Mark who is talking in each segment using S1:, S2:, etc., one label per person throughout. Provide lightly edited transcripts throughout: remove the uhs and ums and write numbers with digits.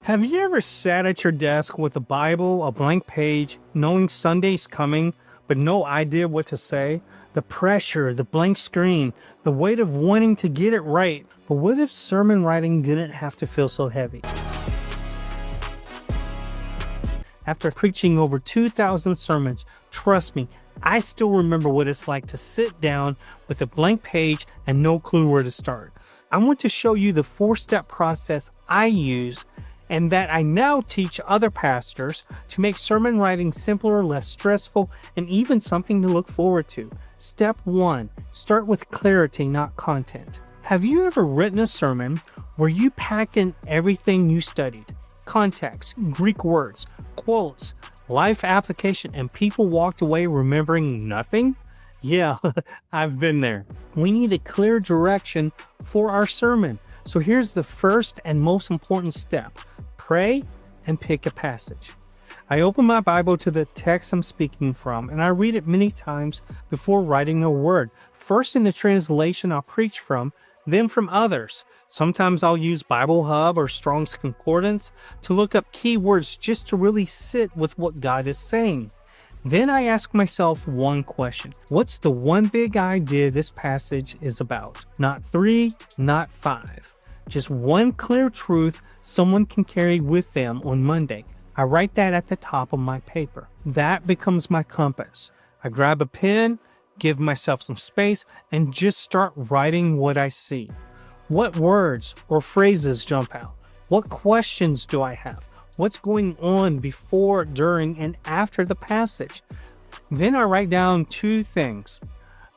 S1: Have you ever sat at your desk with a Bible, a blank page, knowing Sunday's coming, but no idea what to say? The pressure, the blank screen, the weight of wanting to get it right. But what if sermon writing didn't have to feel so heavy? After preaching over 2,000 sermons, trust me, I still remember what it's like to sit down with a blank page and no clue where to start. I want to show you the 4-step process I use and that I now teach other pastors to make sermon writing simpler, less stressful, and even something to look forward to. Step 1. Start with clarity, not content. Have you ever written a sermon where you pack in everything you studied? Context, Greek words, quotes, life application, and people walked away remembering nothing? Yeah, I've been there. We need a clear direction for our sermon. So here's the first and most important step. Pray and pick a passage. I open my Bible to the text I'm speaking from, and I read it many times before writing a word. First in the translation I'll preach from, then from others. Sometimes I'll use Bible Hub or Strong's Concordance to look up key words just to really sit with what God is saying. Then I ask myself one question. What's the one big idea this passage is about? Not 3, not 5. Just one clear truth someone can carry with them on Monday. I write that at the top of my paper. That becomes my compass. I grab a pen, give myself some space, and just start writing what I see. What words or phrases jump out? What questions do I have? What's going on before, during, and after the passage? Then I write down 2 things: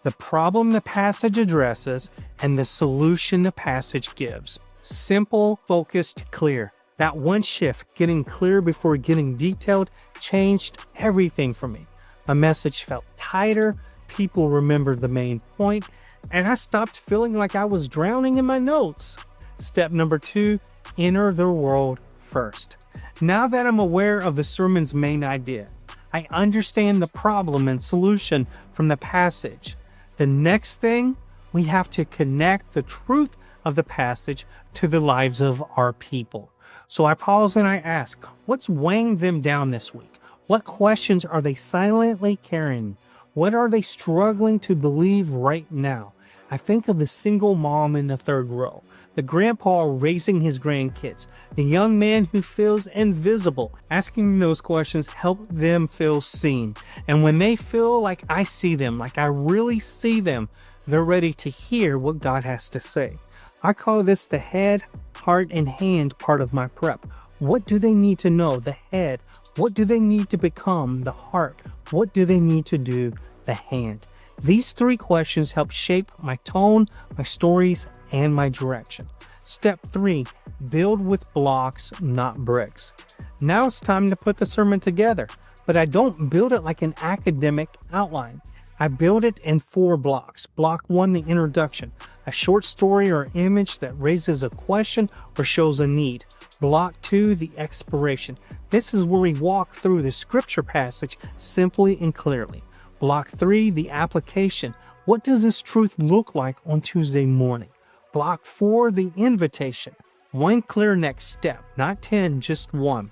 S1: the problem the passage addresses and the solution the passage gives. Simple, focused, clear. That one shift, getting clear before getting detailed, changed everything for me. My message felt tighter, people remembered the main point, and I stopped feeling like I was drowning in my notes. Step number 2, enter the world first. Now that I'm aware of the sermon's main idea, I understand the problem and solution from the passage. The next thing, we have to connect the truth of the passage to the lives of our people. So I pause and I ask, what's weighing them down this week? What questions are they silently carrying? What are they struggling to believe right now? I think of the single mom in the third row, the grandpa raising his grandkids, the young man who feels invisible. Asking those questions help them feel seen. And when they feel like I see them, like I really see them, they're ready to hear what God has to say. I call this the head, heart, and hand part of my prep. What do they need to know? The head. What do they need to become? The heart. What do they need to do? The hand. These 3 questions help shape my tone, my stories, and my direction. Step 3, build with blocks, not bricks. Now it's time to put the sermon together, but I don't build it like an academic outline. I build it in 4 blocks. Block 1, the introduction, a short story or image that raises a question or shows a need. Block 2, the exploration. This is where we walk through the scripture passage simply and clearly. Block 3, the application. What does this truth look like on Tuesday morning? Block 4, the invitation. One clear next step, not 10, just 1.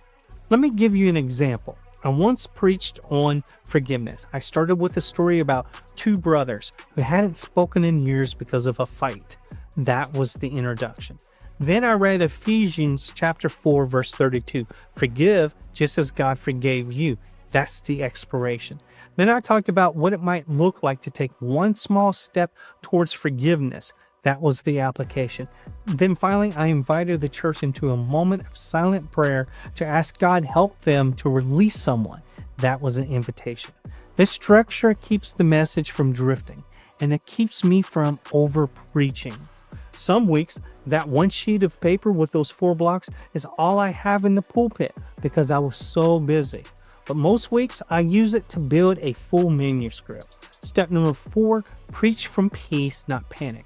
S1: Let me give you an example. I once preached on forgiveness. I started with a story about 2 brothers who hadn't spoken in years because of a fight. That was the introduction. Then I read Ephesians chapter 4, verse 32. Forgive just as God forgave you. That's the exploration. Then I talked about what it might look like to take one small step towards forgiveness. That was the application. Then finally, I invited the church into a moment of silent prayer to ask God help them to release someone. That was an invitation. This structure keeps the message from drifting, and it keeps me from over-preaching. Some weeks, that one sheet of paper with those 4 blocks is all I have in the pulpit because I was so busy. But most weeks, I use it to build a full manuscript. Step number 4, preach from peace, not panic.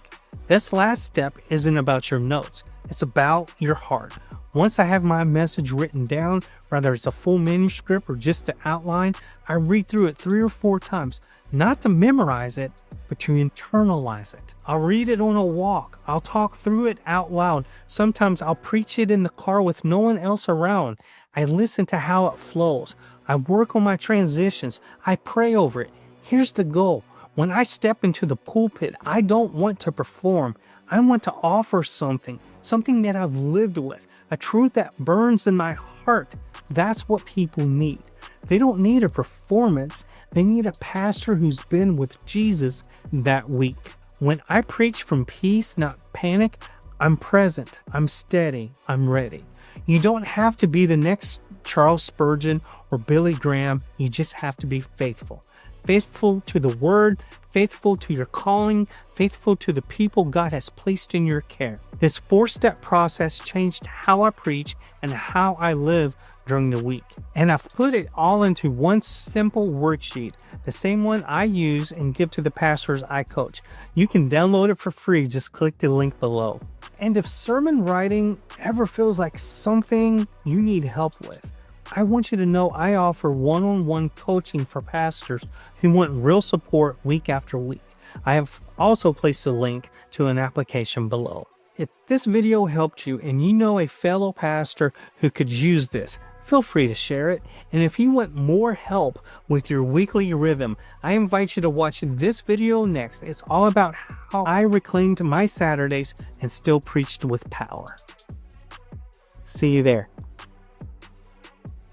S1: This last step isn't about your notes. It's about your heart. Once I have my message written down, whether it's a full manuscript or just the outline, I read through it 3 or 4 times, not to memorize it, but to internalize it. I'll read it on a walk. I'll talk through it out loud. Sometimes I'll preach it in the car with no one else around. I listen to how it flows. I work on my transitions. I pray over it. Here's the goal. When I step into the pulpit, I don't want to perform. I want to offer something that I've lived with, a truth that burns in my heart. That's what people need. They don't need a performance. They need a pastor who's been with Jesus that week. When I preach from peace, not panic, I'm present, I'm steady, I'm ready. You don't have to be the next Charles Spurgeon or Billy Graham. You just have to be faithful. Faithful to the word, faithful to your calling, faithful to the people God has placed in your care. This 4-step process changed how I preach and how I live during the week. And I've put it all into one simple worksheet, the same one I use and give to the pastors I coach. You can download it for free. Just click the link below. And if sermon writing ever feels like something you need help with, I want you to know I offer one-on-one coaching for pastors who want real support week after week. I have also placed a link to an application below. If this video helped you and you know a fellow pastor who could use this, feel free to share it. And if you want more help with your weekly rhythm, I invite you to watch this video next. It's all about how I reclaimed my Saturdays and still preached with power. See you there.